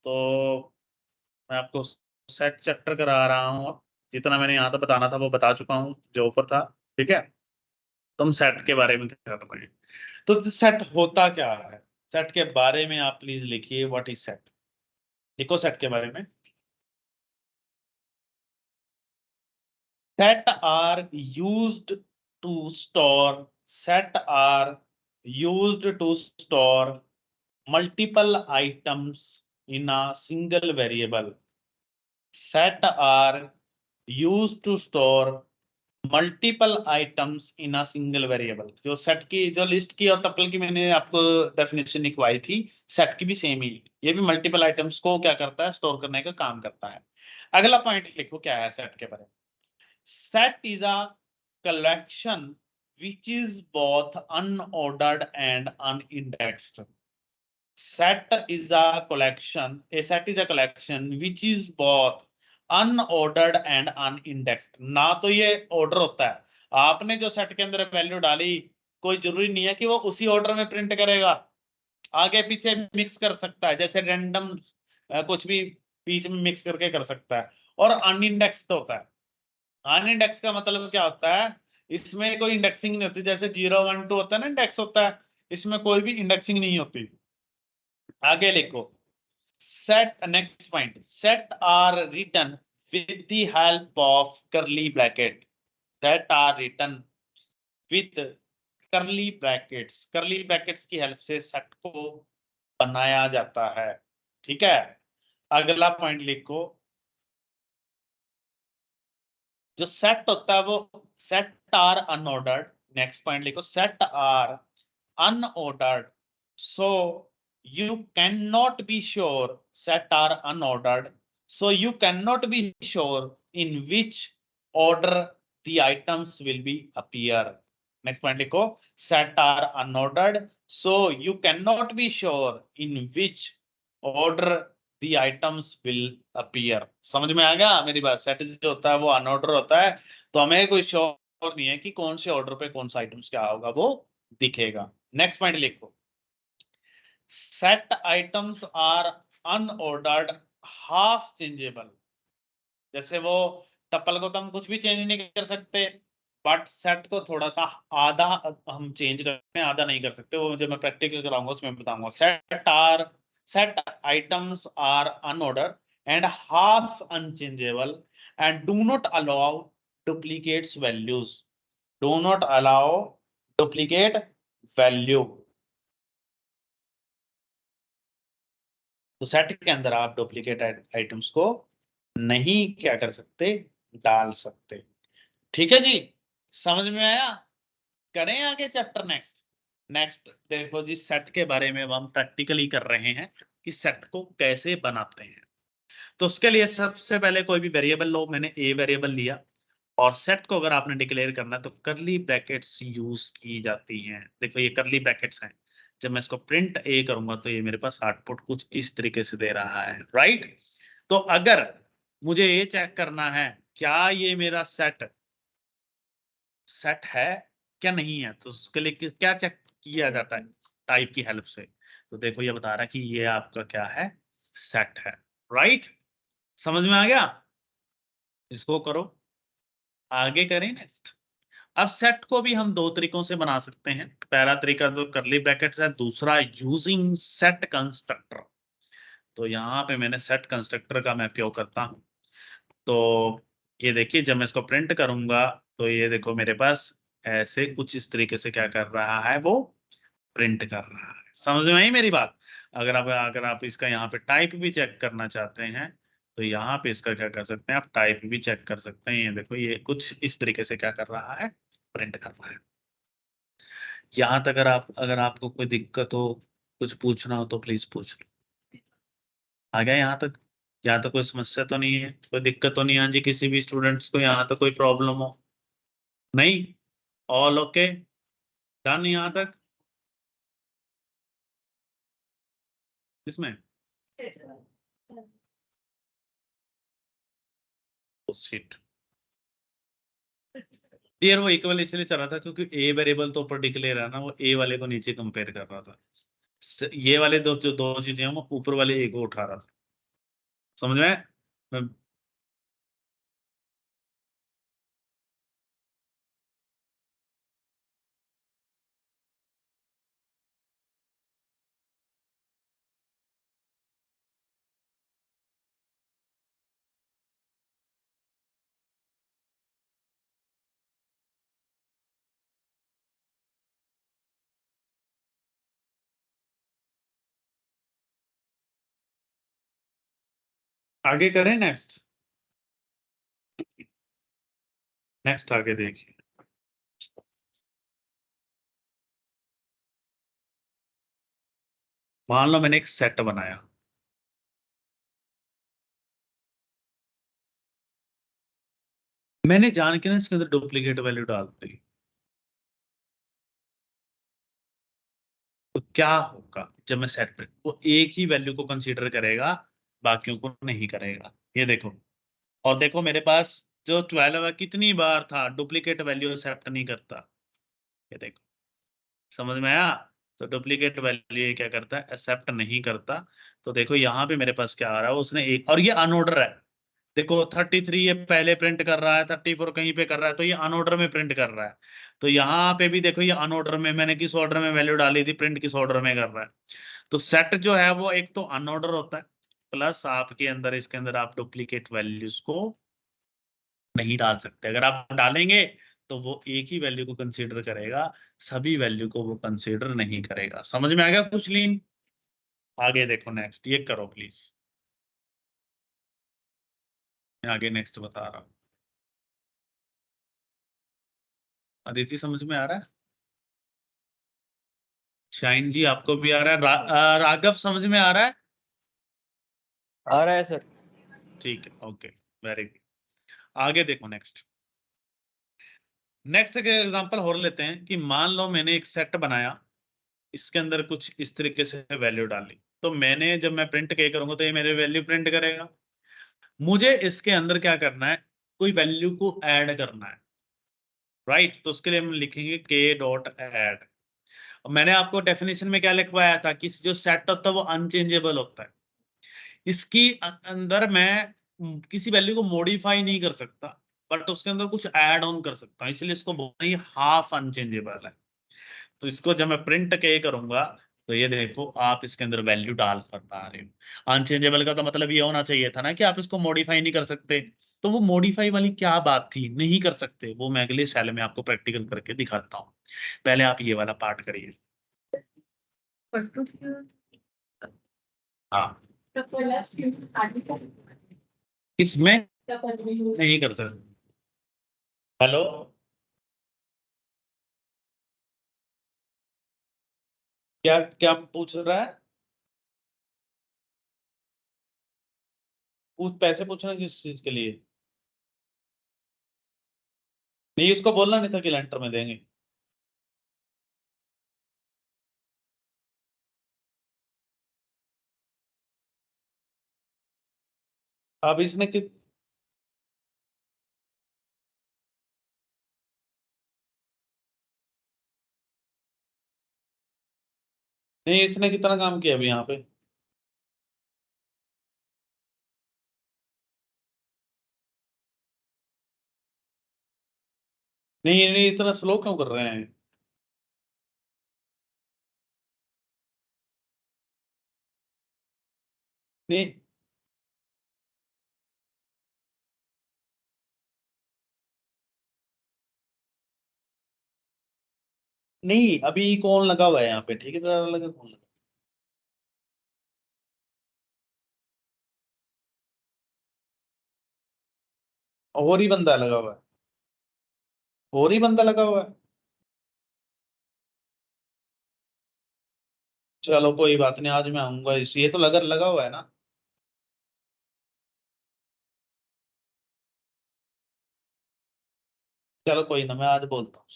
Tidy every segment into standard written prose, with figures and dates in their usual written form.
तो मैं आपको सेट चैप्टर करा रहा हूँ। जितना मैंने यहाँ तक बताना था वो बता चुका हूँ जो ऊपर था। ठीक है, तो हम सेट के बारे में कर रहे हैं। तो सेट होता क्या है, सेट के बारे में आप प्लीज लिखिए, व्हाट इज सेट। लिखो सेट के बारे में। Set are used to store. Set are used to store multiple items in a single variable. Set are used to store multiple items in a single variable. जो set की जो list की और tuple की मैंने आपको डेफिनेशन लिखवाई थी, सेट की भी सेम ही, ये भी मल्टीपल आइटम्स को क्या करता है, स्टोर करने का काम करता है। अगला पॉइंट लिखो क्या है सेट के बारे में। Set is a collection which is both unordered and unindexed. Set is a collection. A set is a collection which is both unordered and unindexed. ना तो ये ऑर्डर होता है, आपने जो सेट के अंदर वैल्यू डाली कोई जरूरी नहीं है कि वो उसी ऑर्डर में प्रिंट करेगा, आगे पीछे मिक्स कर सकता है, जैसे रैंडम कुछ भी बीच में मिक्स करके कर सकता है। और अनइंडेक्स्ड होता है। अनइंडेक्स का मतलब क्या होता है, इसमें कोई इंडेक्सिंग नहीं होती, जैसे 0 1 2 होता है ना इंडेक्स होता है, इसमें कोई भी इंडेक्सिंग नहीं होती। आगे लिखो set, next point, set are written with the help of curly bracket. Set are written with curly brackets. Curly brackets की हेल्प से सेट को बनाया जाता है। ठीक है, अगला पॉइंट लिखो, जो सेट होता है वो set are unordered. Next point लिखो set are unordered, so you cannot be sure, set are unordered, so you cannot be sure in which order the items will be appear. Next point लिखो set are unordered, so you cannot be sure in which order the items will appear. समझ में आ गया मेरी बात। Set जो होता है वो अनऑर्डर होता है, तो हमें कोई श्योर नहीं है कि कौन से ऑर्डर पे कौन सा आइटम्स क्या होगा वो दिखेगा। नेक्स्ट पॉइंट लिखो set items are unordered half changeable। जैसे वो टपल को तो हम कुछ भी चेंज नहीं कर सकते, बट सेट को थोड़ा सा आधा हम चेंज करते हैं, आधा नहीं कर सकते। वो जब मैं प्रैक्टिकल कराऊंगा उसमें बताऊंगा। Set items are unordered and half unchangeable and do not allow duplicates values. Do not allow duplicate value. तो सेट के अंदर आप डुप्लीकेट आइटम्स को नहीं क्या कर सकते, डाल सकते। ठीक है जी, समझ में आया। करें आगे चैप्टर नेक्स्ट। नेक्स्ट देखो जी, सेट के बारे में हम प्रैक्टिकली कर रहे हैं कि सेट को कैसे बनाते हैं। तो उसके लिए सबसे पहले कोई भी वेरिएबल लो, मैंने ए वेरिएबल लिया, और सेट को अगर आपने डिक्लेयर करना है तो करली ब्रैकेट्स यूज की जाती हैं। देखो ये करली ब्रैकेट्स हैं, जब मैं इसको प्रिंट ए करूंगा तो ये मेरे पास आउटपुट कुछ इस तरीके से दे रहा है, राइट। तो अगर मुझे ये चेक करना है क्या ये मेरा सेट सेट है क्या नहीं है, तो उसके लिए क्या चेक किया जाता है, टाइप की हेल्प से। तो देखो ये बता रहा है कि ये आपका क्या है, सेट है, राइट। समझ में आ गया, इसको करो, आगे करें नेक्स्ट। अब सेट को भी हम दो तरीकों से बना सकते हैं। पहला तरीका तो करली ब्रैकेट्स है, दूसरा यूजिंग सेट कंस्ट्रक्टर। तो यहाँ पे मैंने सेट कंस्ट्रक्टर का मैं उपयोग करता हूँ। तो ये देखिए जब मैं इसको प्रिंट करूंगा तो ये देखो मेरे पास ऐसे कुछ इस तरीके से क्या कर रहा है, वो प्रिंट कर रहा है। समझ में आई मेरी बात। अगर आप इसका यहाँ पे टाइप भी चेक करना चाहते हैं तो यहाँ पे इसका क्या कर सकते हैं, आप टाइप भी चेक कर सकते हैं। ये देखो ये कुछ इस तरीके से क्या कर रहा है, प्रिंट कर रहा है। यहाँ तक अगर आपको कोई दिक्कत हो, कुछ पूछना हो तो प्लीज पूछ लो। आ गया यहाँ तक? यहाँ तक कोई समस्या तो नहीं है, कोई दिक्कत तो नहीं है? हाँ जी, किसी भी स्टूडेंट्स को यहाँ तक कोई प्रॉब्लम हो? नहीं, ऑल ओके, डन यहाँ तक? इसमें शिट यार, वो इक्वल इसलिए चल रहा था क्योंकि ए वेरिएबल तो ऊपर डिक्लेयर है ना, वो ए वाले को नीचे कंपेयर कर रहा था। ये वाले दो जो दो चीजें हैं वो ऊपर वाले ए को उठा रहा था। समझ में? आगे करें नेक्स्ट। नेक्स्ट आगे देखिए, मान लो मैंने एक सेट बनाया, मैंने जान के ना इसके अंदर डुप्लीकेट वैल्यू डाल दी, तो क्या होगा? जब मैं सेट पे, वो एक ही वैल्यू को कंसीडर करेगा, बाकियों को नहीं करेगा। ये देखो, और देखो मेरे पास जो 12 है कितनी बार था डुप्लीकेट वैल्यू एक्सेप्ट नहीं करता। ये देखो, समझ में आया? तो डुप्लीकेट वैल्यू ये क्या करता है? एक्सेप्ट नहीं करता। तो देखो यहाँ पे मेरे पास क्या आ रहा है, उसने एक, और ये अनऑर्डर है। देखो 33 ये पहले प्रिंट कर रहा है, 34 कहीं पे कर रहा है, तो ये अनऑर्डर में प्रिंट कर रहा है। तो यहाँ पे भी देखो ये अनऑर्डर में, मैंने किस ऑर्डर में वैल्यू डाली थी, प्रिंट किस ऑर्डर में कर रहा है। तो सेट जो है वो एक तो अनऑर्डर होता है, प्लस आपके अंदर इसके अंदर आप डुप्लीकेट वैल्यूज को नहीं डाल सकते। अगर आप डालेंगे तो वो एक ही वैल्यू को कंसीडर करेगा, सभी वैल्यू को वो कंसीडर नहीं करेगा। समझ में आ गया कुछ लीन? आगे देखो नेक्स्ट, ये करो प्लीज। मैं आगे नेक्स्ट बता रहा हूँ। अदिति समझ में आ रहा है? शाइन जी आपको भी आ रहा है? राघव समझ में आ रहा है? आ रहा है सर। ठीक है, ओके, वेरी गुड। आगे देखो नेक्स्ट। नेक्स्ट के एग्जांपल और लेते हैं कि मान लो मैंने एक सेट बनाया, इसके अंदर कुछ इस तरीके से वैल्यू डाली, तो मैंने जब मैं प्रिंट के करूंगा तो ये मेरे वैल्यू प्रिंट करेगा। मुझे इसके अंदर क्या करना है? कोई वैल्यू को ऐड करना है, राइट? तो उसके लिए हम लिखेंगे के डॉट ऐड। मैंने आपको डेफिनेशन में क्या लिखवाया था कि जो सेट होता है वो अनचेंजेबल होता है। इसकी अंदर मैं किसी वैल्यू को मॉडिफाई नहीं कर सकता, बट उसके अंदर कुछ ऐड ऑन कर सकता हूँ, इसलिए इसको बोलना ही हाफ अनचेंजेबल है। तो इसको जब मैं प्रिंट के करूंगा, तो ये देखो आप इसके अंदर वैल्यू डाल कर पा रहे हो। अनचेंजेबल का तो मतलब ये होना चाहिए था ना कि आप इसको मॉडिफाई नहीं कर सकते। तो वो मॉडिफाई वाली क्या बात थी, नहीं कर सकते, वो मैं अगले सेल में आपको प्रैक्टिकल करके दिखाता हूँ। पहले आप ये वाला पार्ट करिए। हाँ, इसमें नहीं कर सकते। हेलो, क्या क्या पूछ रहा है? पैसे पूछना किस चीज के लिए? नहीं, उसको बोलना नहीं था कि लेंटर में देंगे। अब इसने कि नहीं, इसने कितना काम किया अभी यहाँ पे? नहीं नहीं, इतना स्लो क्यों कर रहे हैं? नहीं नहीं, अभी कौन लगा हुआ है यहाँ पे? ठेकेदार लगा, कौन लगा? और ही बंदा लगा हुआ है? और ही बंदा लगा हुआ है? चलो कोई बात नहीं, आज मैं आऊंगा, इस ये तो लगा लगा हुआ है ना? चलो कोई ना, मैं आज बोलता हूँ,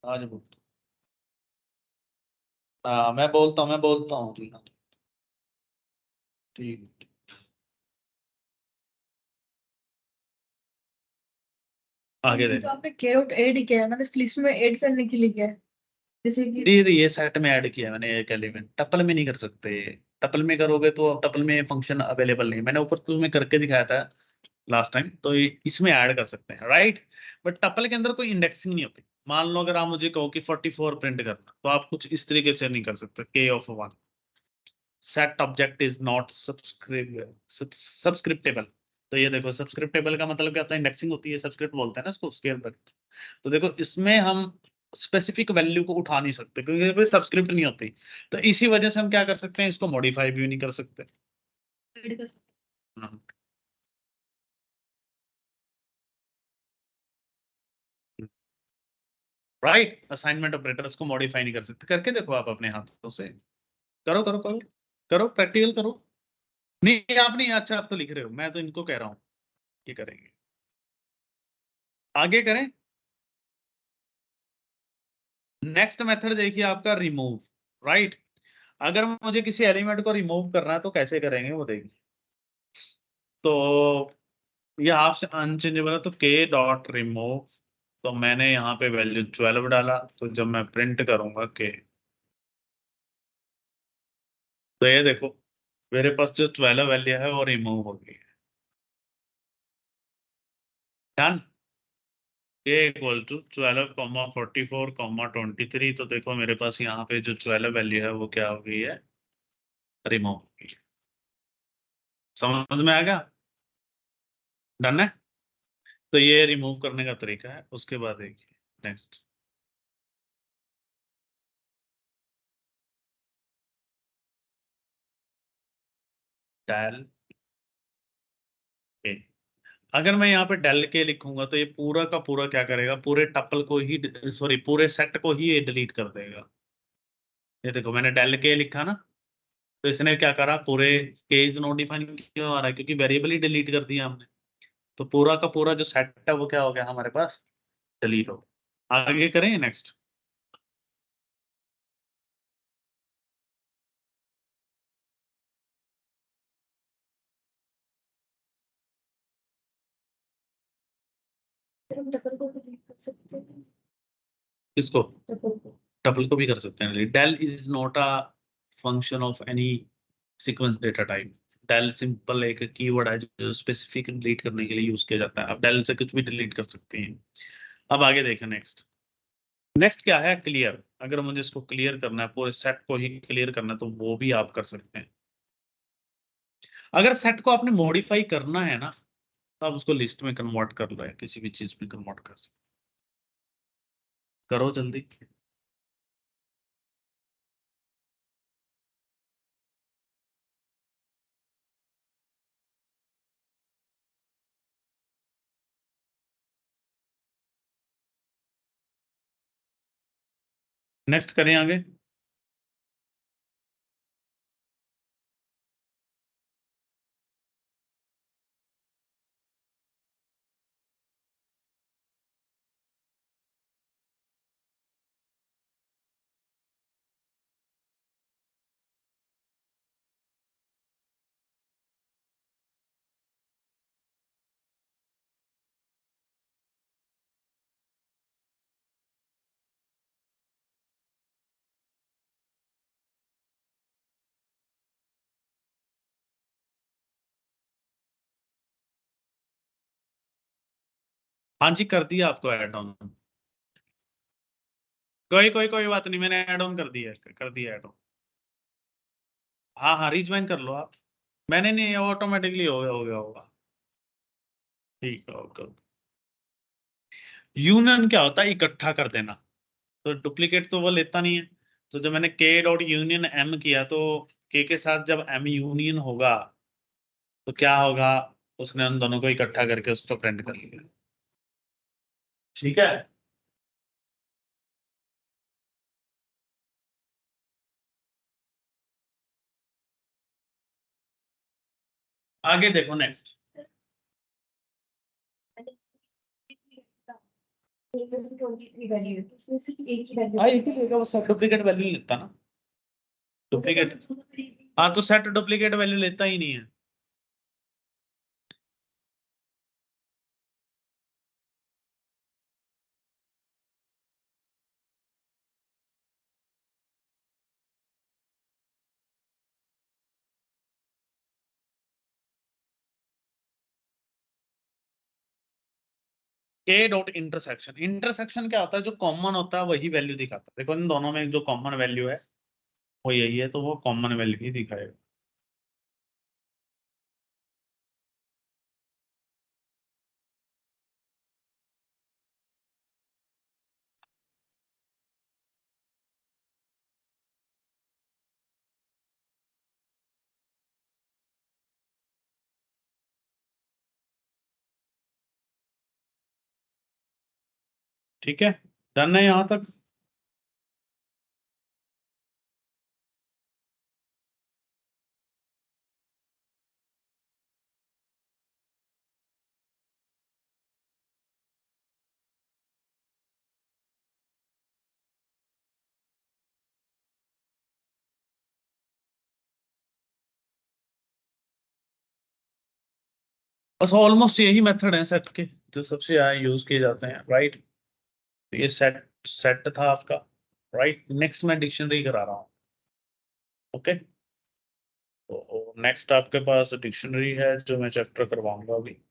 आज बोलता हूँ। हाँ मैं बोलता हूँ, ठीक है। ठीक। आगे तो देखो, आपने कैरोट ऐड किया है, मैंने इस लिस्ट में ऐड करने के लिए किया है, जैसे कि ये सेट में ऐड किया है मैंने एक एलिमेंट, टपल में नहीं कर सकते। टपल में करोगे तो टपल में फंक्शन अवेलेबल नहीं, मैंने ऊपर तुम्हें करके दिखाया था लास्ट टाइम, तो इसमें ऐड कर सकते हैं, राइट। बट टपल के अंदर कोई इंडेक्सिंग नहीं होती। मान लो अगर आप मुझे कहो कि 44 प्रिंट करना, तो आप कुछ इस तरीके से नहीं कर सकते, k of 1 set object is not subscriptable. तो ये देखो, सब्सक्रिप्टेबल का मतलब क्या होता है, इंडेक्सिंग होती है, सब्सक्रिप्ट बोलते हैं ना इसको, स्केयर ब्रैकेट। तो देखो इसमें हम स्पेसिफिक वैल्यू को उठा नहीं सकते क्योंकि कोई सब्सक्रिप्ट नहीं होती। तो इसी वजह से हम क्या कर सकते हैं, इसको मॉडिफाई भी नहीं कर सकते। ऐड कर हाँ। राइट, असाइनमेंट ऑपरेटर्स को मॉडिफाई नहीं कर सकते। करके देखो आप अपने हाथों से, करो करो करो, करो प्रैक्टिकल करो। नहीं आप नहीं, अच्छा आप तो लिख रहे हो, मैं तो इनको कह रहा हूँ ये करेंगे। आगे करें। नेक्स्ट मेथड देखिए आपका रिमूव, राइट। अगर मुझे किसी एलिमेंट को रिमूव करना है तो कैसे करेंगे वो देखिए। तो ये हाफ से अनचेंजेबल है, तो k डॉट रिमूव। तो मैंने यहाँ पे वैल्यू 12 डाला, तो जब मैं प्रिंट करूंगा k, तो ये देखो मेरे पास जो 12 वैल्यू है वो रिमूव हो गई है। डन। k equal to 12,44,23। तो देखो मेरे पास यहाँ पे जो 12 वैल्यू है वो क्या हो गई है, रिमूव हो गई है। समझ में आ गया। डन है। तो ये रिमूव करने का तरीका है। उसके बाद देखिए नेक्स्ट, डेल के। अगर मैं यहाँ पे डेल के लिखूंगा तो ये पूरा का पूरा क्या करेगा, पूरे टपल को ही, सॉरी पूरे सेट को ही ये डिलीट कर देगा। ये देखो मैंने डेल के लिखा ना, तो इसने क्या करा, पूरे केज नॉट डिफाइन क्यों आ रहा है, क्योंकि वेरिएबल ही डिलीट कर दिया हमने। तो पूरा का पूरा जो सेट है वो क्या हो गया हमारे पास, डिलीट हो। आगे करें नेक्स्ट। हम डबल को डिलीट कर सकते हैं। इसको डबल को टपल को भी कर सकते हैं। Del is not a function of any sequence data type. Del simple एक कीवर्ड है जो स्पेसिफिक डिलीट करने के लिए यूज किया जाता है। आप डेल से कुछ भी डिलीट कर सकते हैं। अब आगे देखें नेक्स्ट। नेक्स्ट क्या है, क्लियर। अगर मुझे इसको क्लियर करना है, पूरे सेट को ही क्लियर करना है, तो वो भी आप कर सकते हैं। अगर सेट को आपने मॉडिफाई करना है ना, तो आप उसको लिस्ट में कन्वर्ट कर लो या किसी भी चीज में कन्वर्ट कर सकते। करो जल्दी। नेक्स्ट करें आगे। हाँ जी, कर दिया आपको ऐड ऑन। कोई बात नहीं, मैंने ऐड ऑन कर दिया ऐड ऑन। हाँ हाँ, रिज्वाइन कर लो आप। मैंने नहीं, ऑटोमेटिकली हो गया होगा। ठीक है, ओके। यूनियन क्या होता है, इकट्ठा कर देना। तो डुप्लीकेट तो वो लेता नहीं है। तो जब मैंने k डॉट यूनियन m किया, तो k के साथ जब m यूनियन होगा तो क्या होगा, उसने उन दोनों को इकट्ठा करके उसको प्रिंट कर लिया। ठीक है। आगे देखो नेक्स्ट। वैल्यू है, तो उसने सिर्फ एक ही वैल्यू हाँ, एक ही लेगा वो, सब डुप्लीकेट वैल्यू लेता ना। डुप्लीकेट, हाँ तो सेट डुप्लीकेट वैल्यू लेता ही नहीं है। के डॉट इंटरसेक्शन, इंटरसेक्शन क्या होता है, जो कॉमन होता है वही वैल्यू दिखाता है। देखो इन दोनों में जो कॉमन वैल्यू है वो यही है, तो वो कॉमन वैल्यू ही दिखाएगा। ठीक है, डन है यहां तक। बस ऑलमोस्ट यही मेथड है सेट के जो सबसे ज्यादा यूज किए जाते हैं, राइट। तो ये सेट सेट था आपका, राइट। नेक्स्ट मैं डिक्शनरी करा रहा हूँ, ओके। तो नेक्स्ट आपके पास डिक्शनरी है जो मैं चैप्टर करवाऊंगा अभी।